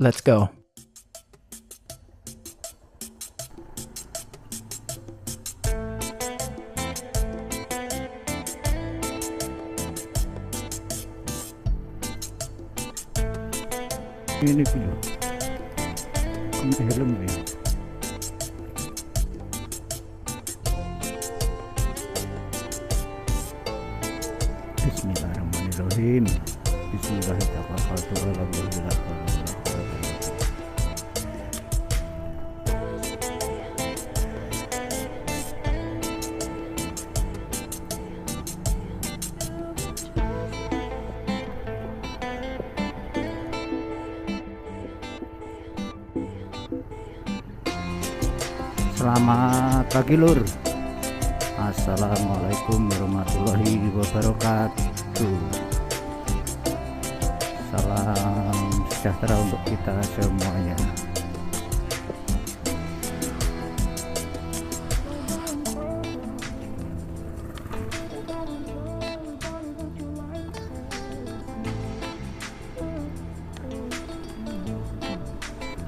Let's go. Ini video. Ini helm ya. Bismillahirrahmanirrahim. Bismillahirrahmanirrahim. Selamat pagi lur. Assalamualaikum warahmatullahi wabarakatuh. Salam sejahtera untuk kita semuanya.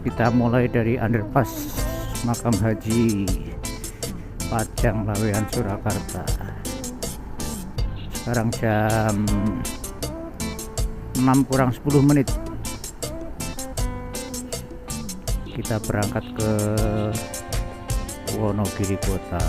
Kita mulai dari underpass Makam Haji Pajang Laweyan Surakarta. Sekarang jam 6 kurang 10 menit. Kita berangkat ke Wonogiri Kota.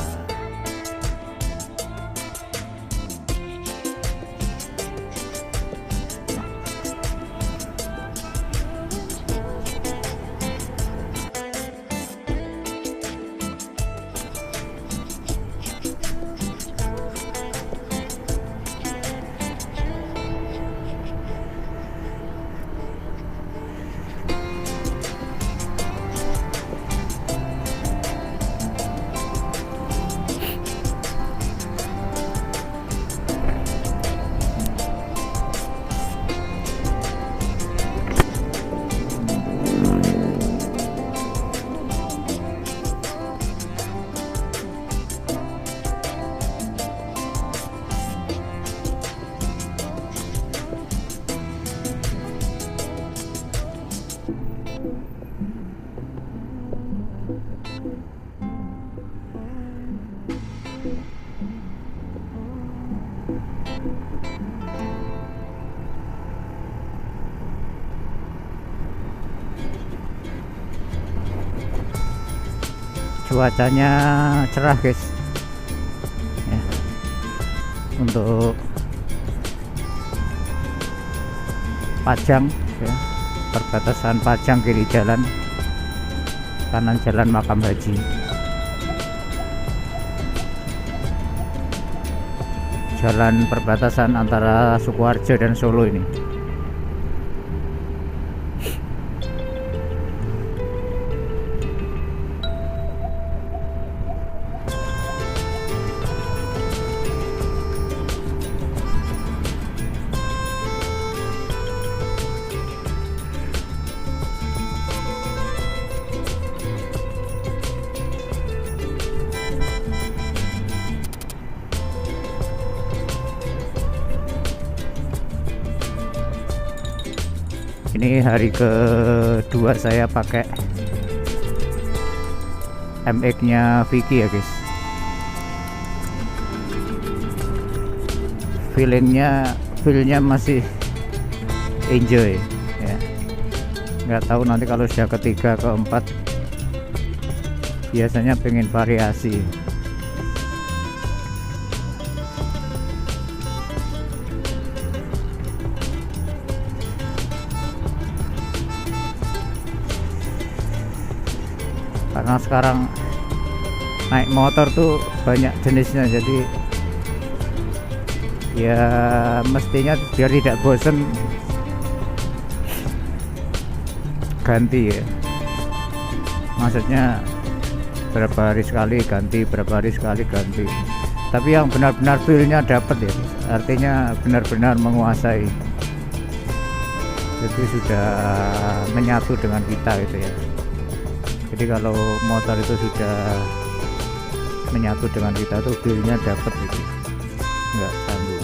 Cuacanya cerah guys ya, untuk Pajang ya, perbatasan Pajang kiri jalan, kanan jalan Makam Haji. Jalan perbatasan antara Sukoharjo dan Solo ini. Ini hari kedua saya pakai MX nya Vicky ya guys. Feelnya masih enjoy ya. Nggak tahu nanti kalau sudah ketiga keempat biasanya pengen variasi. Karena sekarang naik motor tuh banyak jenisnya, jadi ya mestinya biar tidak bosen ganti ya. Maksudnya berapa hari sekali ganti, berapa hari sekali ganti. Tapi yang benar-benar feelnya dapat ya, artinya benar-benar menguasai. Jadi sudah menyatu dengan kita gitu ya. Jadi kalau motor itu sudah menyatu dengan kita tuh feelnya dapat gitu, nggak canggung.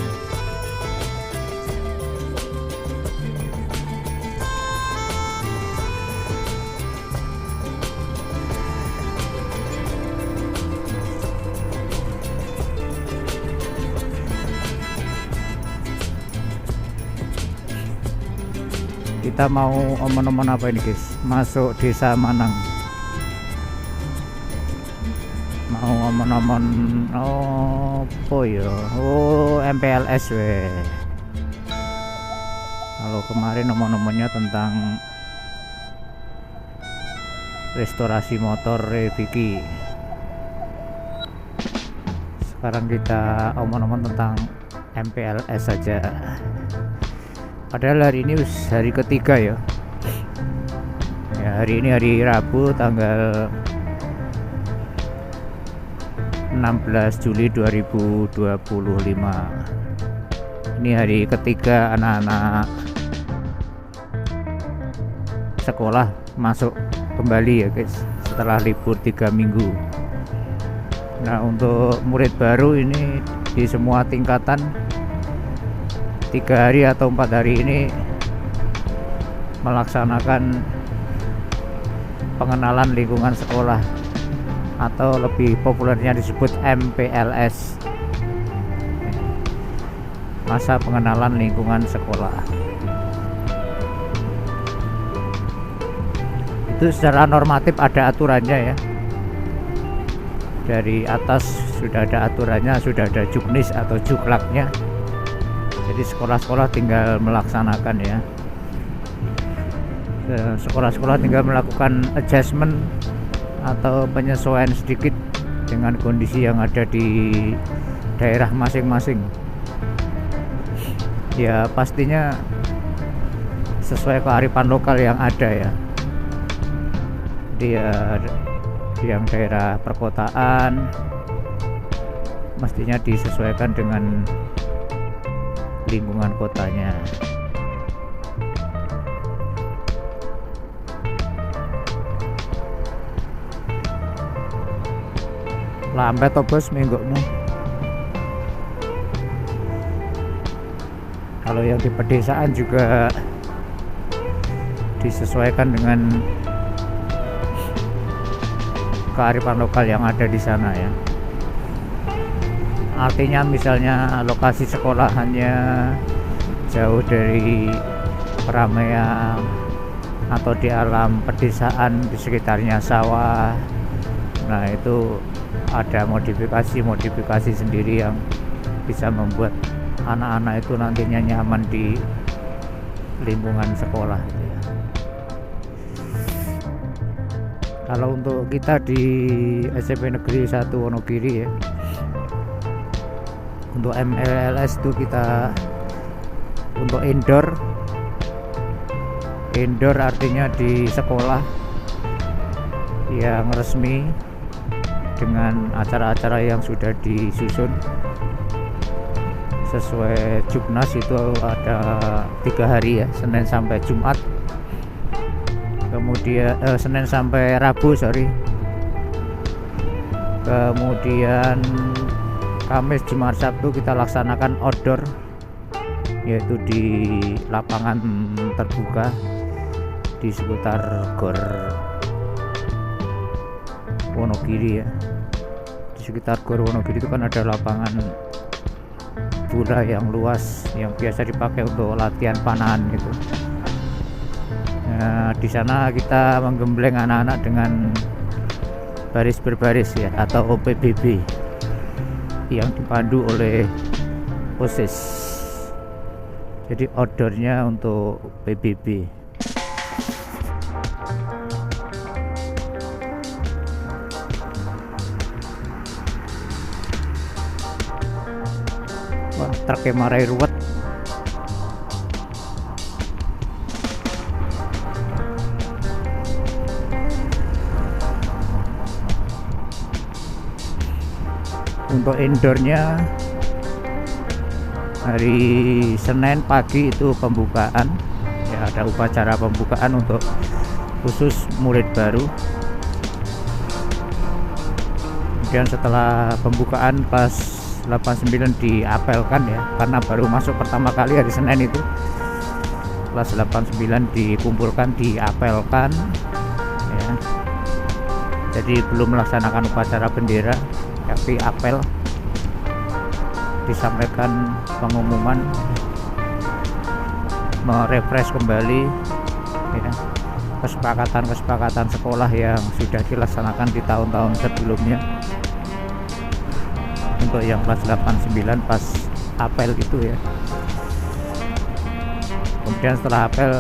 kita mau omen-omen apa ini guys, masuk desa Manang, mau omen-omen apa ya, oh MPLS we. Kalau kemarin omen-omennya tentang restorasi motor Vicky, sekarang kita omong-omong tentang MPLS saja. Padahal hari ini hari ketiga ya. Hari ini hari Rabu tanggal 16 Juli 2025. Ini hari ketiga anak-anak sekolah masuk kembali ya guys, setelah libur 3 minggu. Nah, untuk murid baru ini di semua tingkatan 3 hari atau 4 hari ini melaksanakan pengenalan lingkungan sekolah, atau lebih populernya disebut MPLS, masa pengenalan lingkungan sekolah. Itu secara normatif ada aturannya ya, dari atas sudah ada aturannya, sudah ada juknis atau juklaknya. Jadi sekolah-sekolah tinggal melaksanakan ya. Sekolah-sekolah tinggal melakukan adjustment atau penyesuaian sedikit dengan kondisi yang ada di daerah masing-masing. Ya pastinya sesuai kearifan lokal yang ada ya. Dia yang daerah perkotaan mestinya disesuaikan dengan lingkungan kotanya. Lambat toh bos minggokmu. Kalau yang di pedesaan juga disesuaikan dengan kearifan lokal yang ada di sana ya. Artinya misalnya lokasi sekolahannya jauh dari keramaian atau di alam pedesaan, di sekitarnya sawah. Nah, itu ada modifikasi sendiri yang bisa membuat anak-anak itu nantinya nyaman di lingkungan sekolah gitu ya. Kalau untuk kita di SMP Negeri 1 Wonogiri ya, untuk MPLS itu kita untuk indoor artinya di sekolah yang resmi dengan acara-acara yang sudah disusun sesuai Juknas, itu ada 3 hari ya, Senin sampai Jumat, kemudian Senin sampai Rabu kemudian Kamis, Jumat, Sabtu kita laksanakan outdoor, yaitu di lapangan terbuka di sekitar Gor Wonogiri ya. Di sekitar Gor Wonogiri itu kan ada lapangan bola yang luas yang biasa dipakai untuk latihan panahan gitu. Nah, di sana kita menggembleng anak-anak dengan baris berbaris ya, atau OPBB yang dipandu oleh OSIS. Jadi outdoornya untuk PBB. Wah, truknya marai ruwet. Untuk indoornya hari Senin pagi itu pembukaan ya, ada upacara pembukaan untuk khusus murid baru. Kemudian setelah pembukaan pas 89 diapelkan ya, karena baru masuk pertama kali hari Senin itu. Kelas 89 dikumpulkan, diapelkan ya. Jadi belum melaksanakan upacara bendera, tapi apel, disampaikan pengumuman, merefresh kembali ya, kesepakatan sekolah yang sudah dilaksanakan di tahun-tahun sebelumnya. Untuk yang kelas 8-9 pas apel itu ya. Kemudian setelah apel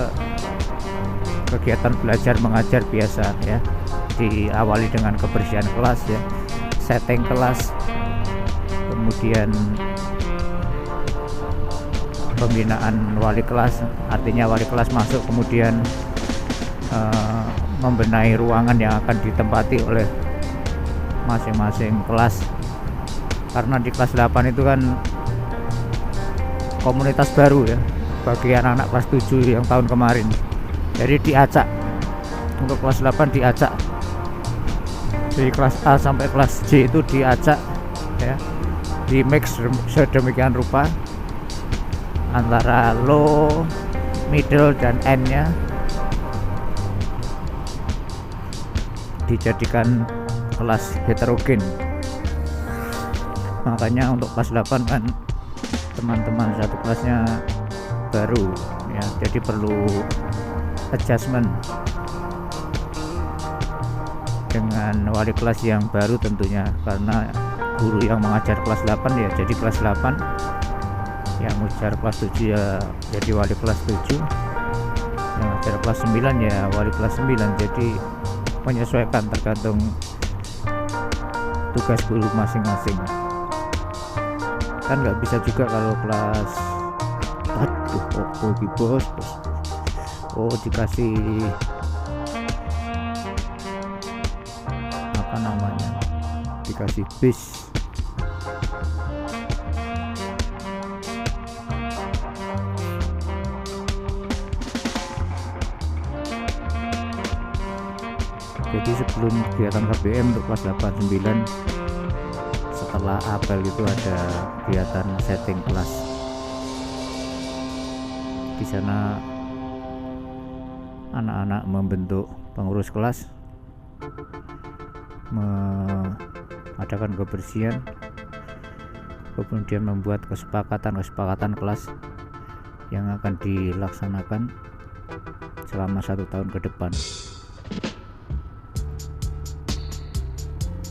kegiatan belajar mengajar biasa ya, diawali dengan kebersihan kelas ya, setting kelas, kemudian pembinaan wali kelas, artinya wali kelas masuk kemudian membenahi ruangan yang akan ditempati oleh masing-masing kelas, karena di kelas 8 itu kan komunitas baru ya bagi anak-anak kelas 7 yang tahun kemarin. Jadi diacak, untuk kelas 8 diacak, dari kelas A sampai kelas J itu diacak ya, di mix sedemikian rupa antara low, middle dan end nya, dijadikan kelas heterogen. Makanya untuk kelas 8 kan teman-teman satu kelasnya baru ya, jadi perlu adjustment dengan wali kelas yang baru tentunya, karena guru yang mengajar kelas 8 ya jadi kelas 8, yang mengajar kelas 7 ya jadi wali kelas 7, yang mengajar kelas 9 ya wali kelas 9. Jadi menyesuaikan tergantung tugas guru masing-masing. Kan nggak bisa juga kalau kelas dikasih apa namanya, dikasih bis. Jadi sebelum kegiatan KBM untuk kelas 8-9, setelah apel itu ada kegiatan setting kelas. Di sana anak-anak membentuk pengurus kelas, mengadakan kebersihan, kemudian membuat kesepakatan kelas yang akan dilaksanakan selama 1 tahun ke depan.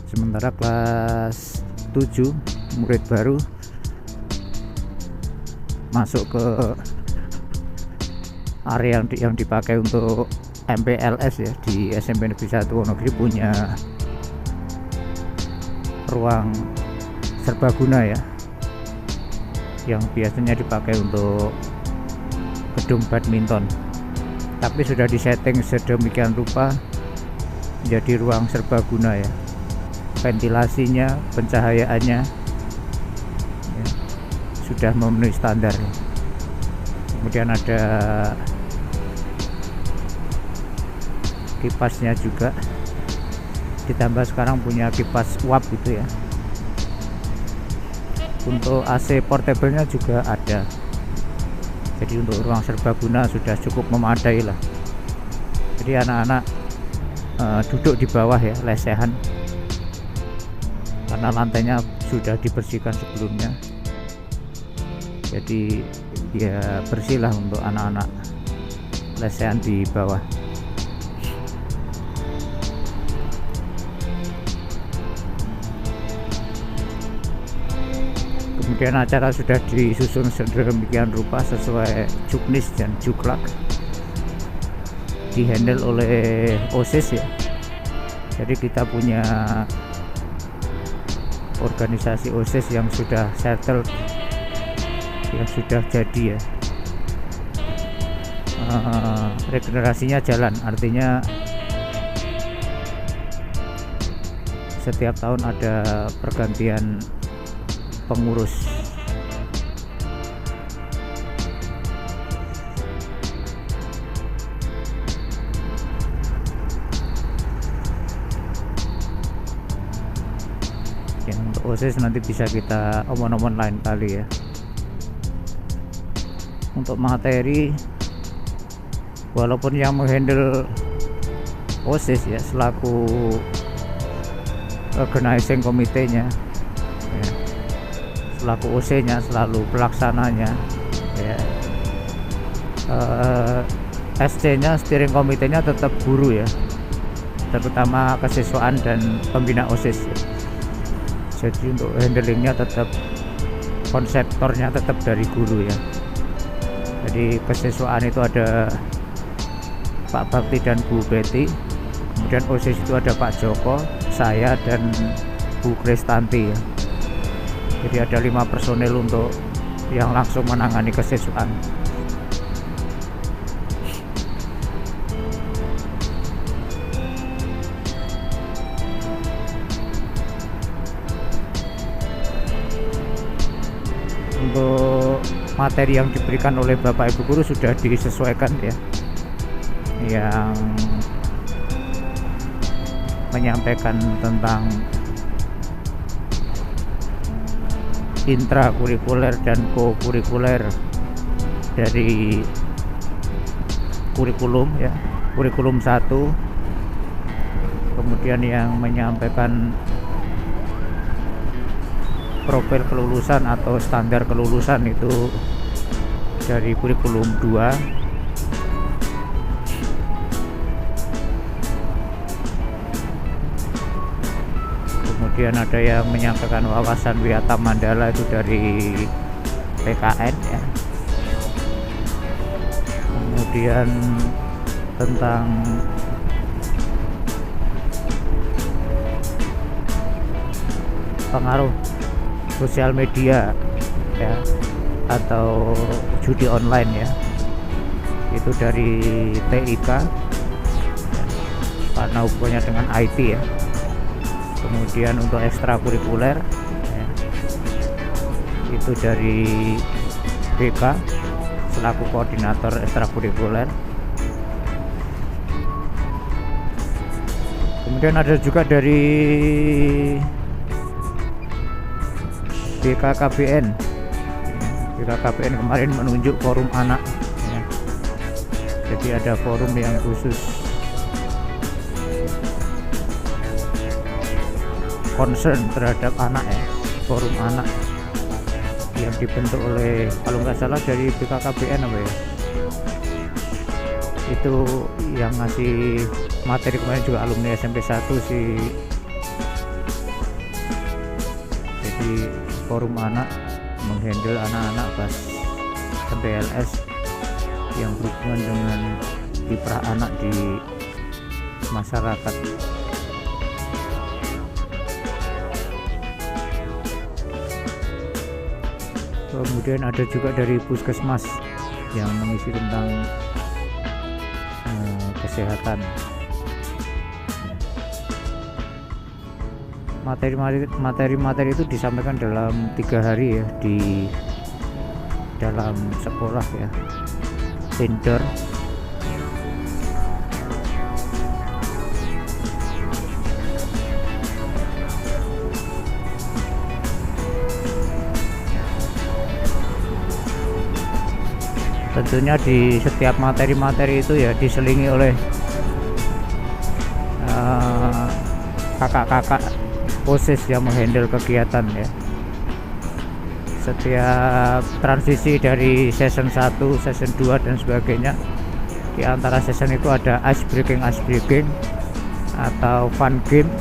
Sementara kelas 7 murid baru masuk ke area yang dipakai untuk MPLS ya, di SMP Negeri 1 Wonogiri punya ruang serbaguna ya, yang biasanya dipakai untuk gedung badminton, tapi sudah disetting sedemikian rupa menjadi ruang serbaguna ya. Ventilasinya, pencahayaannya ya, sudah memenuhi standar ya. Kemudian ada kipasnya juga, ditambah sekarang punya kipas uap gitu ya. Untuk AC portable-nya juga ada. Jadi untuk ruang serbaguna sudah cukup memadai lah. Jadi anak-anak duduk di bawah ya, lesehan, karena lantainya sudah dibersihkan sebelumnya. Jadi ya bersih lah untuk anak-anak lesehan di bawah. Kemudian acara sudah disusun sedemikian rupa sesuai juknis dan juklak, dihandle oleh OSIS ya. Jadi kita punya organisasi OSIS yang sudah settle, yang sudah jadi ya. Regenerasinya jalan, artinya setiap tahun ada pergantian pengurus. Ya, untuk OSIS nanti bisa kita omong-omong lain kali ya. Untuk materi, walaupun yang menghandle OSIS ya selaku organizing komitenya ya, selaku OC-nya, selalu pelaksananya ya, SC-nya, steering komitenya tetap guru ya, terutama kesiswaan dan pembina OSIS ya. Jadi untuk handlingnya tetap, konseptornya tetap dari guru ya. Jadi kesiswaan itu ada Pak Bakti dan Bu Betty, kemudian OSIS itu ada Pak Joko, saya, dan Bu Kristanti ya. Jadi ada 5 personil untuk yang langsung menangani kesiswaan. Untuk materi yang diberikan oleh Bapak Ibu guru sudah disesuaikan ya, yang menyampaikan tentang intrakurikuler dan kokurikuler dari kurikulum ya, kurikulum 1. Kemudian yang menyampaikan profil kelulusan atau standar kelulusan itu dari kurikulum 2. Kemudian ada yang menyampaikan wawasan Wiyata Mandala itu dari PKN ya. Kemudian tentang pengaruh sosial media ya, atau judi online ya, itu dari TIK ya, karena hubungannya dengan IT ya. Kemudian untuk ekstrakurikuler ya, itu dari BK selaku koordinator ekstrakurikuler. Kemudian ada juga dari BKKBN. BKKBN kemarin menunjuk forum anak ya. Jadi ada forum yang khusus concern terhadap anak ya, forum anak yang dibentuk oleh, kalau nggak salah dari BKKBN apa ya, itu yang ngasih materi kemarin juga alumni SMP 1 sih. Jadi forum anak menghandle anak-anak pas MPLS yang berhubungan dengan kiprah anak di masyarakat. Kemudian ada juga dari Puskesmas yang mengisi tentang kesehatan. Materi-materi itu disampaikan dalam 3 hari ya, di dalam sekolah ya, indoor. Tentunya di setiap materi-materi itu ya diselingi oleh kakak-kakak OSIS yang menghandle kegiatan ya. Setiap transisi dari season 1, season 2 dan sebagainya, di antara season itu ada ice breaking atau fun game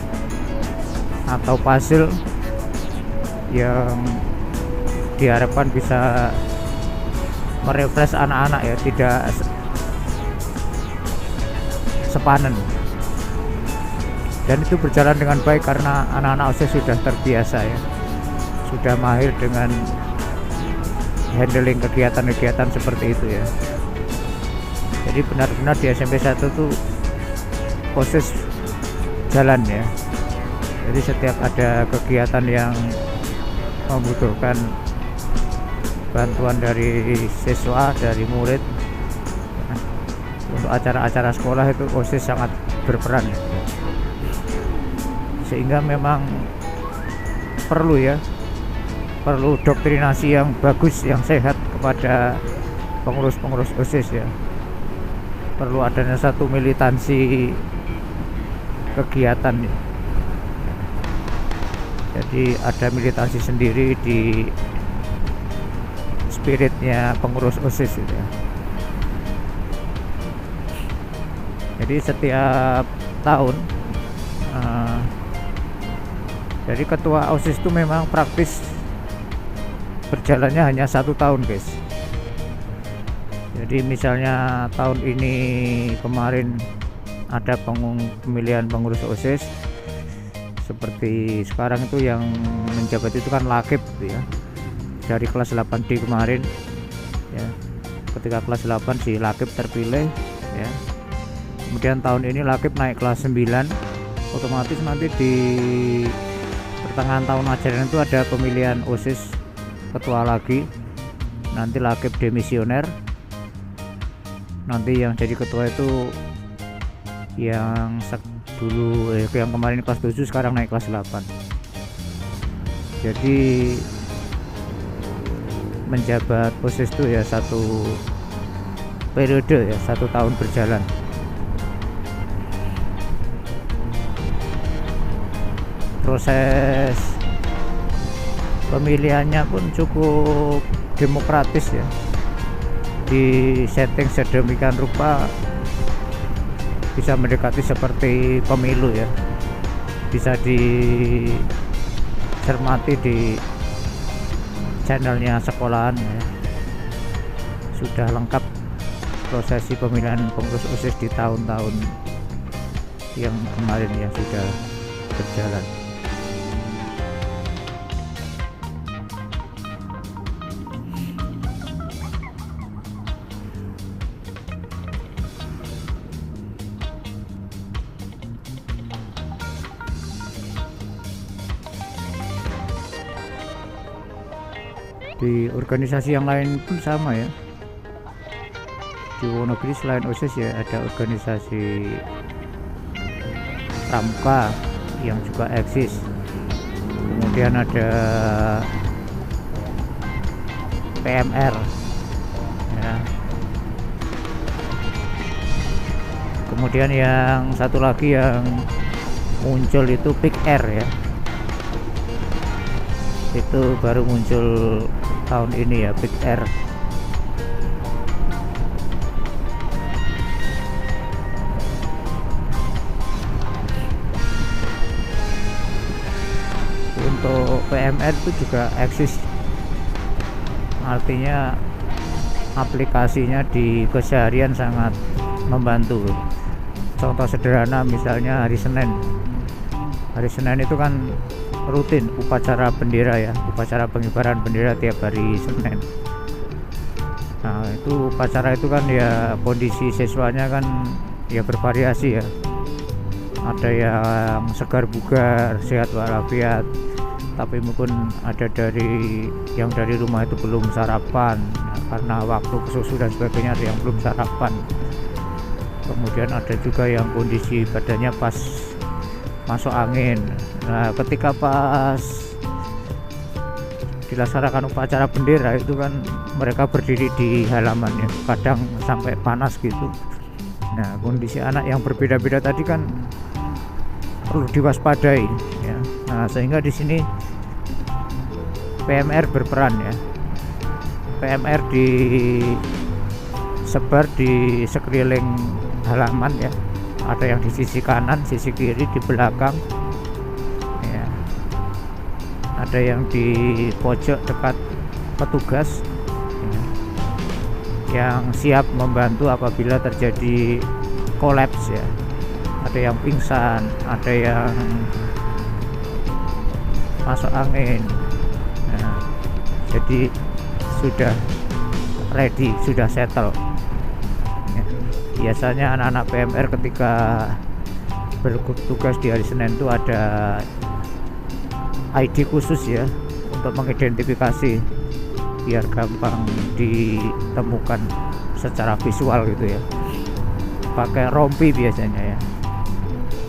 atau puzzle yang diharapkan bisa merefresh anak-anak ya, tidak sepanen. Dan itu berjalan dengan baik karena anak-anak OSIS sudah terbiasa ya, sudah mahir dengan handling kegiatan-kegiatan seperti itu ya. Jadi benar-benar di SMP 1 tuh OSIS jalan ya. Jadi setiap ada kegiatan yang membutuhkan bantuan dari siswa, dari murid, untuk acara-acara sekolah itu OSIS sangat berperan. Sehingga memang perlu doktrinasi yang bagus, yang sehat kepada pengurus-pengurus OSIS ya. Perlu adanya satu militansi kegiatan ya. Jadi ada militansi sendiri di spiritnya pengurus OSIS gitu ya. Jadi setiap tahun jadi ketua OSIS itu memang praktis berjalannya hanya 1 tahun, guys. Jadi misalnya tahun ini kemarin ada pemilihan pengurus OSIS, seperti sekarang itu yang menjabat itu kan Lakip gitu ya, dari kelas 8D kemarin ya. Ketika kelas 8 si Lakip terpilih ya, kemudian tahun ini Lakip naik kelas 9, otomatis nanti di pertengahan tahun ajaran itu ada pemilihan OSIS ketua lagi, nanti Lakip demisioner, nanti yang jadi ketua itu yang dulu yang kemarin kelas 7 sekarang naik kelas 8. Jadi menjabat OSIS itu ya 1 periode ya, 1 tahun berjalan. Proses pemilihannya pun cukup demokratis ya, di setting sedemikian rupa bisa mendekati seperti pemilu ya, bisa dicermati di channelnya sekolahan ya. Sudah lengkap prosesi pemilihan pengurus OSIS di tahun-tahun yang kemarin ya sudah berjalan. Di organisasi yang lain pun sama ya. Di Wonogiri selain OSIS ya ada organisasi Pramuka yang juga eksis, kemudian ada PMR ya. Kemudian yang satu lagi yang muncul itu PIKR ya, itu baru muncul tahun ini ya, PIKR. Untuk PMR itu juga eksis, artinya aplikasinya di keseharian sangat membantu. Contoh sederhana misalnya hari Senin itu kan rutin upacara bendera ya, upacara pengibaran bendera tiap hari Senin. Nah itu upacara itu kan ya kondisi siswanya kan ya bervariasi ya, ada yang segar bugar sehat walafiat, tapi mungkin ada yang dari rumah itu belum sarapan karena waktu kesusu dan sebagainya, ada yang belum sarapan. Kemudian ada juga yang kondisi badannya pas masuk angin. Nah ketika pas dilaksanakan upacara bendera itu kan mereka berdiri di halaman ya, kadang sampai panas gitu. Nah kondisi anak yang berbeda-beda tadi kan perlu diwaspadai ya. Nah sehingga di sini PMR berperan ya. PMR disebar di sekeliling halaman ya, ada yang di sisi kanan, sisi kiri, di belakang ya, ada yang di pojok dekat petugas ya, yang siap membantu apabila terjadi kolaps ya, ada yang pingsan, ada yang masuk angin. Nah, jadi sudah ready, sudah settle ya. Biasanya anak-anak PMR ketika bertugas di hari Senin itu ada ID khusus ya, untuk mengidentifikasi biar gampang ditemukan secara visual gitu ya. Pakai rompi biasanya ya,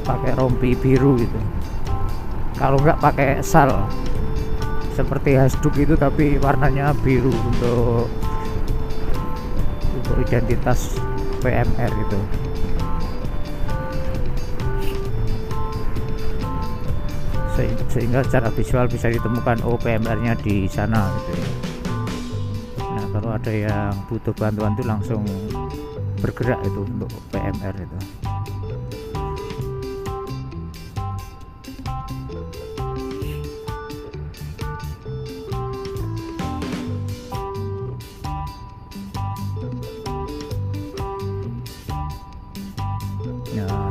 pakai rompi biru gitu, kalau enggak pakai sal seperti hasduk itu tapi warnanya biru untuk identitas PMR itu. Sehingga secara visual bisa ditemukan oh PMR-nya di sana gitu ya. Nah kalau ada yang butuh bantuan itu langsung bergerak itu untuk PMR itu.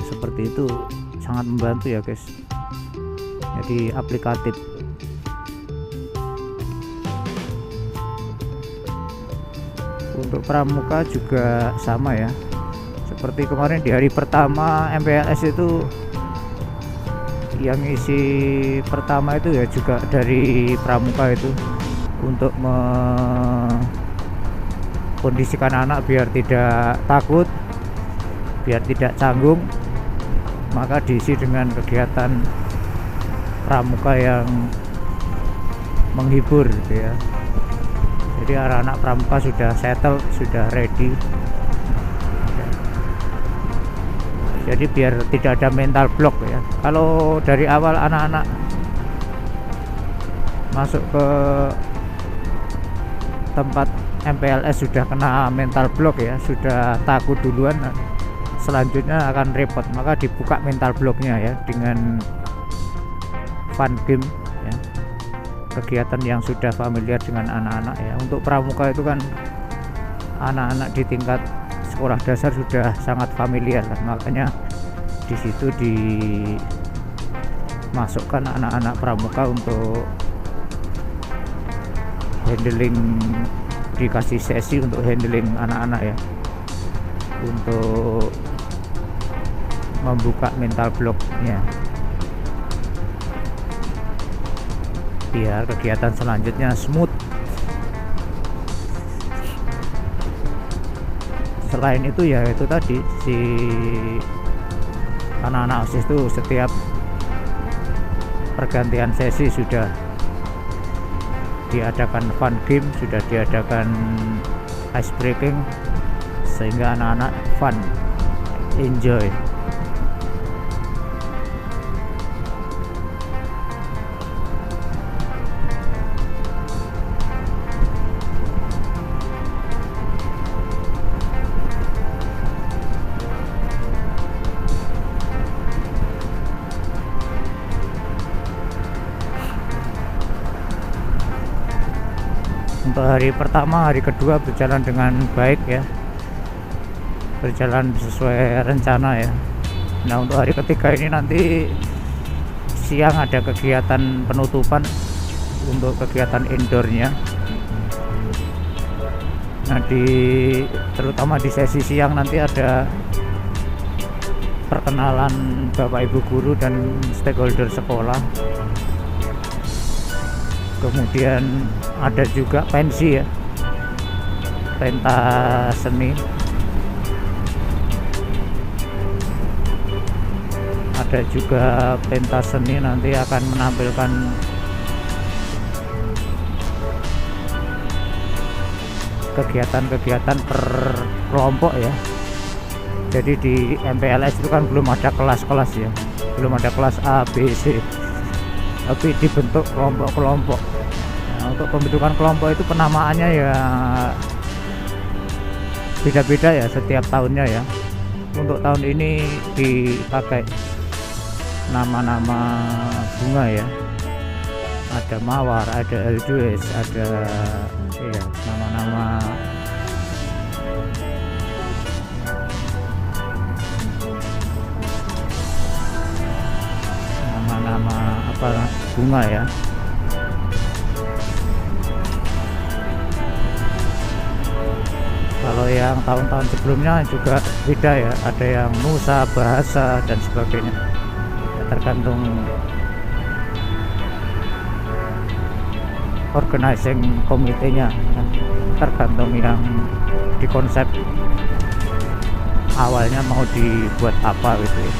seperti itu sangat membantu ya guys, jadi aplikatif. Untuk pramuka juga sama ya, seperti kemarin di hari pertama MPLS itu yang isi pertama itu ya juga dari pramuka itu, untuk mengkondisikan anak biar tidak takut, biar tidak canggung, maka diisi dengan kegiatan pramuka yang menghibur gitu ya. Jadi anak-anak pramuka sudah settle, sudah ready. Jadi biar tidak ada mental block ya. Kalau dari awal anak-anak masuk ke tempat MPLS sudah kena mental block ya, sudah takut duluan, selanjutnya akan repot. Maka dibuka mental blocknya ya dengan fun game ya, kegiatan yang sudah familiar dengan anak-anak ya. Untuk pramuka itu kan anak-anak di tingkat sekolah dasar sudah sangat familiar lah, makanya di situ dimasukkan anak-anak pramuka untuk handling, dikasih sesi untuk handling anak-anak ya, untuk membuka mental blocknya biar kegiatan selanjutnya smooth. Selain itu ya itu tadi, si anak-anak OSIS itu setiap pergantian sesi sudah diadakan fun game, sudah diadakan ice breaking, sehingga anak-anak fun, enjoy. Untuk hari pertama, hari kedua berjalan dengan baik ya, berjalan sesuai rencana ya. Nah untuk hari ketiga ini nanti siang ada kegiatan penutupan untuk kegiatan indoornya. Nah terutama di sesi siang nanti ada perkenalan Bapak Ibu guru dan stakeholder sekolah. Kemudian ada juga pensi ya, pentas seni. Ada juga pentas seni, nanti akan menampilkan kegiatan-kegiatan per kelompok ya. Jadi di MPLS itu kan belum ada kelas-kelas ya, belum ada kelas A, B, C, tapi dibentuk kelompok-kelompok. Nah, untuk pembentukan kelompok itu penamaannya ya beda-beda ya setiap tahunnya ya. Untuk tahun ini dipakai nama-nama bunga ya, ada mawar, ada eldues, ada ya nama-nama apa bunga ya. Kalau yang tahun-tahun sebelumnya juga beda ya, ada yang nusa, bahasa dan sebagainya ya, tergantung organizing komitenya ya, tergantung yang di konsep awalnya mau dibuat apa gitu ya.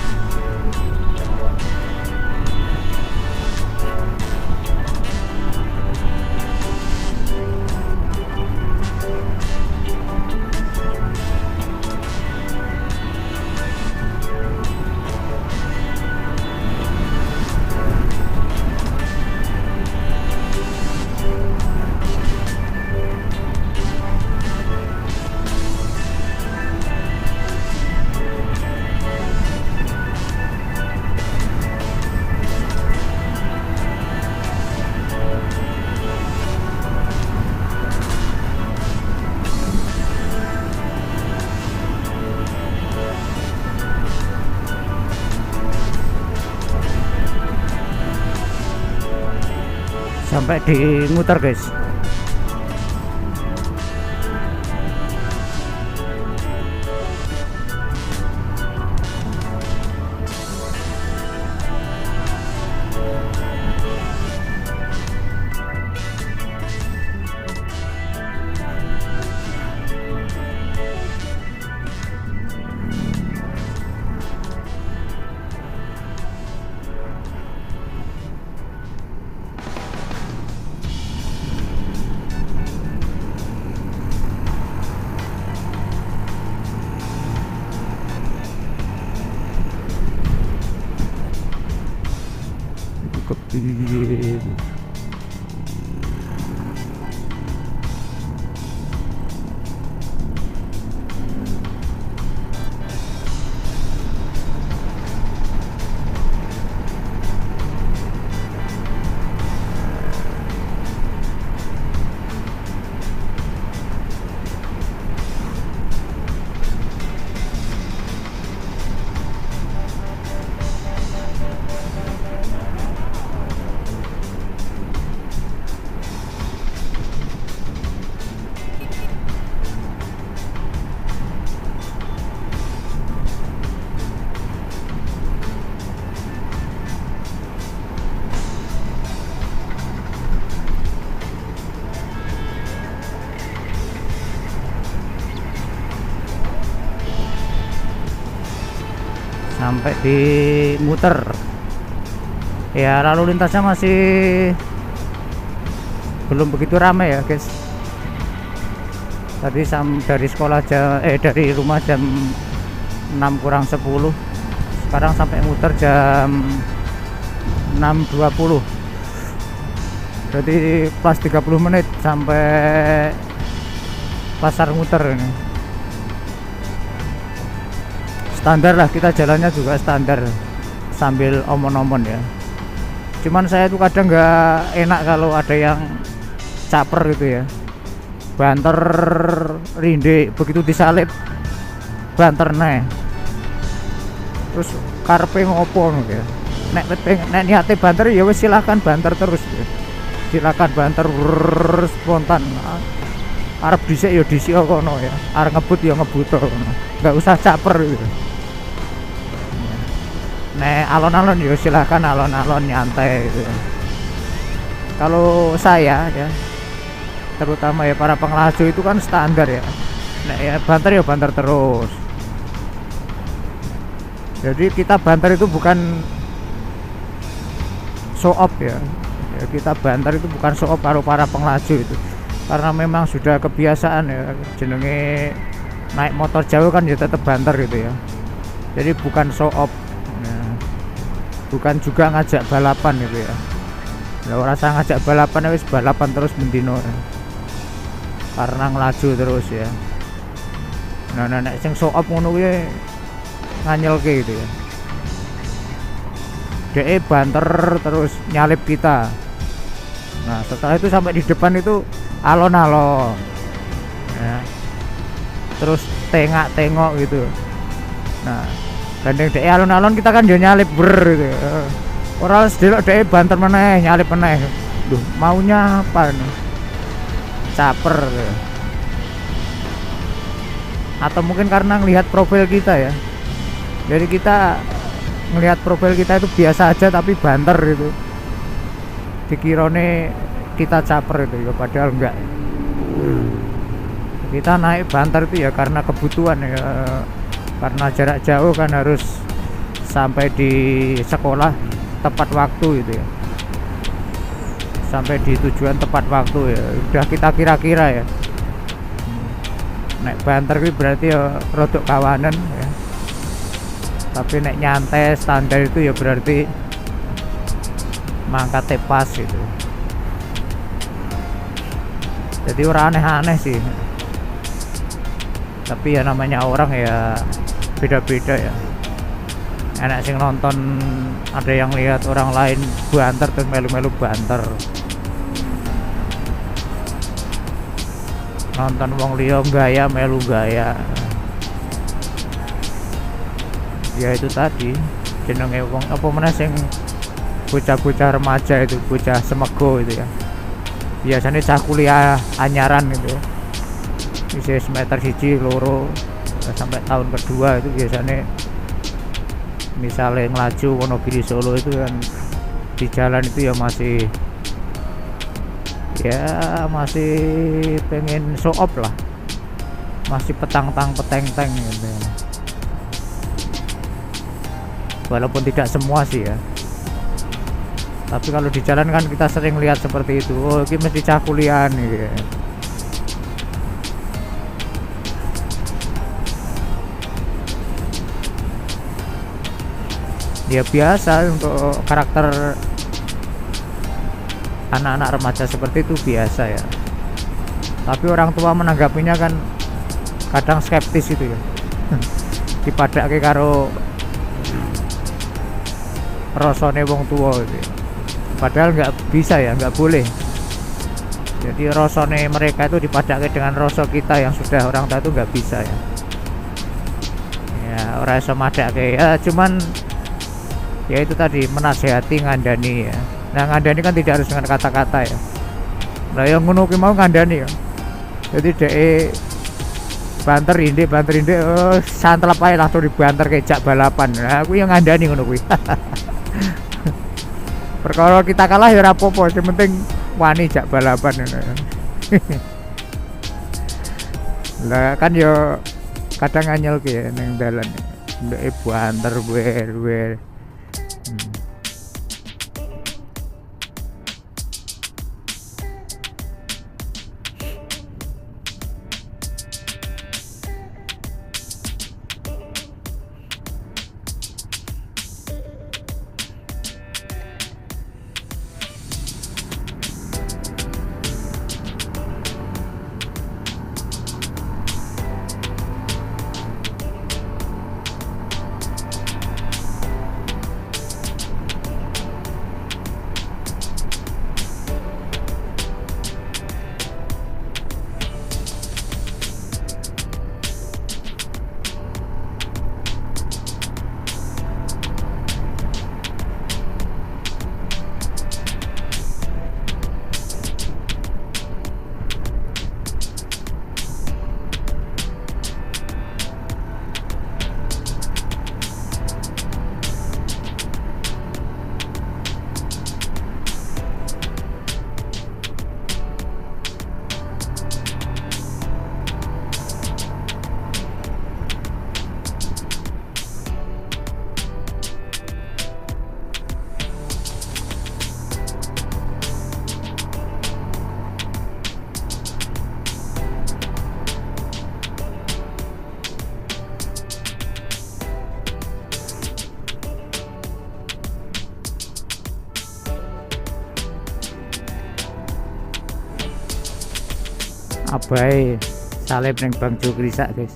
sampai di muter guys. Kepin. Sampai di muter ya, lalu lintasnya masih belum begitu ramai ya guys. Tadi dari sekolah dari rumah jam 6 kurang 10, sekarang sampai muter jam 6.20, berarti pas 30 menit sampai pasar muter ini. Standar lah, kita jalannya juga standar sambil omon-omon ya. Cuman saya tuh kadang nggak enak kalau ada yang caper gitu ya, banter rinde begitu disalip banter nih, terus karpe ngopo ya. Nek niate banter ya wes silakan banter terus ya. Silakan banter spontan. Arep dhisik ya dhisik kono ya, arep ngebut ya ngebut kono, nggak usah caper gitu. Nek alon-alon ya silahkan alon-alon nyantai gitu. Kalau saya ya, terutama ya para pengelaju itu kan standar ya. Nek ya banter terus. Jadi kita banter itu bukan show off ya. Kita banter itu bukan show off karo para pengelaju itu. Karena memang sudah kebiasaan ya, jenenge naik motor jauh kan ya tetap banter gitu ya. Jadi bukan show off. Bukan juga ngajak balapan gitu ya. Kalau rasa ngajak balapan wis balapan terus mendino ya. Karena ngelaju terus ya. Nah nek sing show up ngono kuwi nganyelke gitu ya. DE banter terus nyalip kita. Nah setelah itu sampai di depan itu alon-alon ya. Terus tengok gitu. Nah gandeng DE alon-alon kita kan dia nyalip gitu. Orang sedelok DE banter meneh nyalip meneh. Duh, maunya apa nih? Caper gitu. Atau mungkin karena ngelihat profil kita ya. Jadi kita ngelihat profil kita itu biasa aja tapi banter gitu. Dikirone kita caper itu ya, padahal enggak. Kita naik banter itu ya karena kebutuhan ya. Karena jarak jauh kan harus sampai di sekolah tepat waktu gitu ya, sampai di tujuan tepat waktu ya, udah kita kira-kira ya. Naik banter itu berarti ya rodok kawanan ya, tapi naik nyantai standar itu ya berarti mangkate pas gitu. Jadi orang aneh-aneh sih, tapi ya namanya orang ya beda-beda ya. Enak sing nonton, ada yang lihat orang lain banter terus melu-melu banter, nonton wong liya gaya melu gaya. Ya itu tadi jenenge wong apa meneh sing bocah-bocah remaja itu, bocah semego itu ya, biasanya cah kuliah anyaran gitu ya, bisa semester siji loro sampai tahun kedua itu biasanya misalnya ngelaju Wonogiri Solo itu kan di jalan itu ya masih pengen show off lah, masih petang-tang peteng-teng gitu ya. Walaupun tidak semua sih ya, tapi kalau di jalan kan kita sering lihat seperti itu. Oh ini mesti cah kuliahan gitu ya. Ya biasa untuk karakter anak-anak remaja seperti itu biasa ya, tapi orang tua menanggapinya kan kadang skeptis itu ya. Dipadake karo rasane wong tua gitu ya. Padahal nggak bisa ya, nggak boleh. Jadi rasane mereka itu dipadake dengan rasa kita yang sudah orang tua itu nggak bisa ya. Ya orang iso madake ya, cuman ya itu tadi menasehati, ngandani ya. Nah ngandani kan tidak harus dengan kata-kata ya. Nah yang ngono ki mau ngandani ya. Jadi banter inde santelep ae langsung dibanter kayak jak balapan. Nah aku yang ngandani ngono kuwi. Perkara kita kalah ya ora apa-apa, yang penting wani jak balapan ngono. Lah kan yo kadang anyel ki ya ning dalan. Ndek banter wer. Abai salib neng Bang Jo Krisak guys.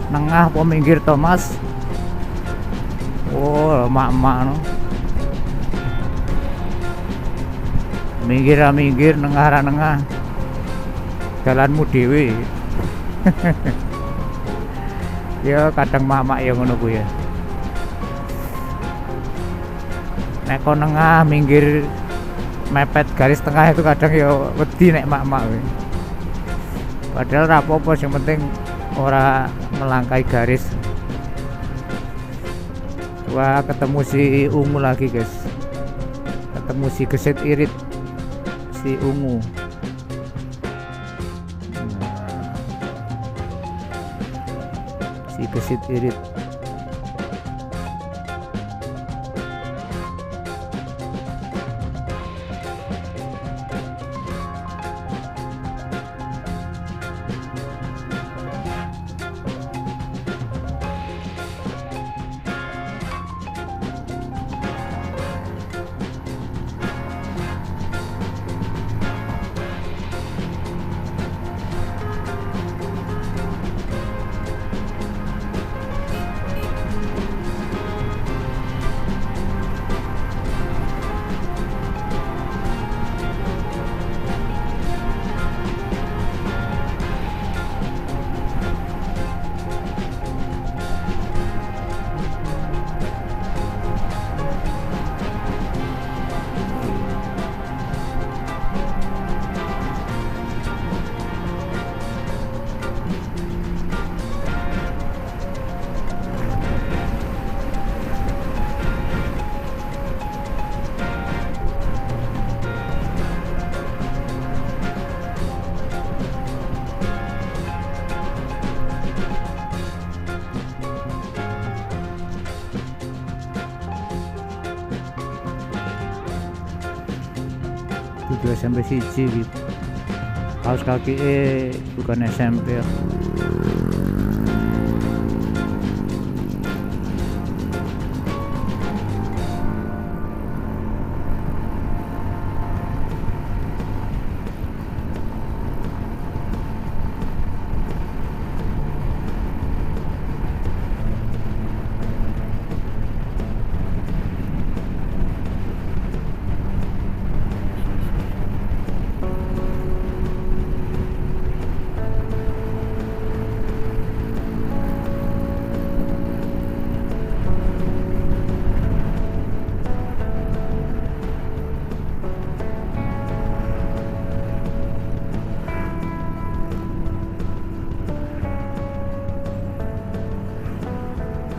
Nengah apa minggir Thomas? Oh, mak-mak no. Minggir nengah. Jalanmu dewe. Ya kadang mak-mak ya ngono ku ya. Nek kon nengah minggir mepet garis tengah itu kadang ya wedi nek mak-mak. Padahal ra apa-apa, yang penting ora melangkai garis. Wah, ketemu si Ungu lagi guys, ketemu si Gesit Irit, si Ungu. Si Gesit Irit. Itu SMP siji gitu. Kaos kaki bukan SMP ya.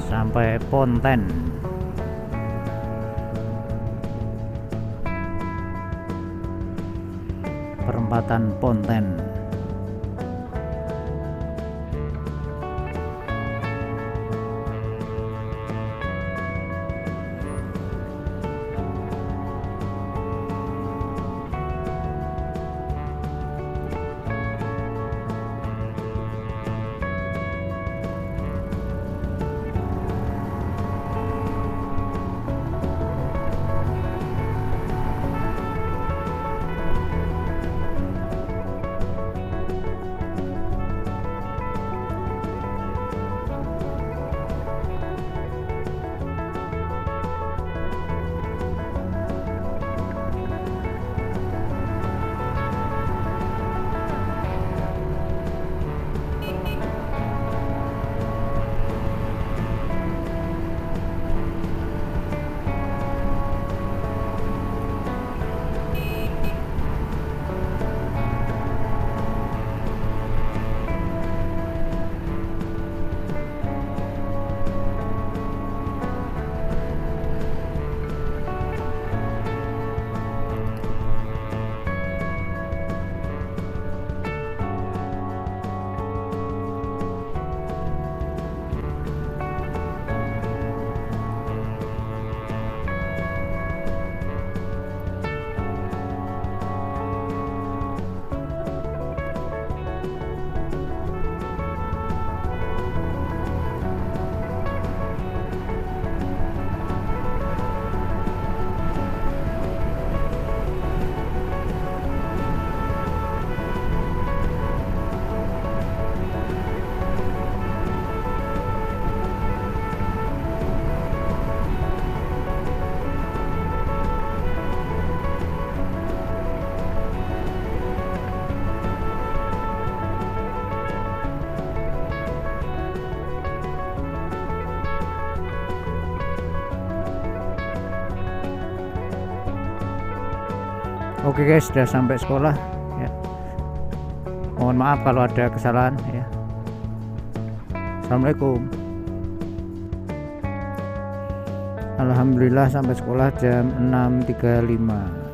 Sampai Ponten. Perempatan Ponten. Oke guys, sudah sampai sekolah ya. Mohon maaf kalau ada kesalahan ya. Assalamualaikum. Alhamdulillah sampai sekolah jam 6.35.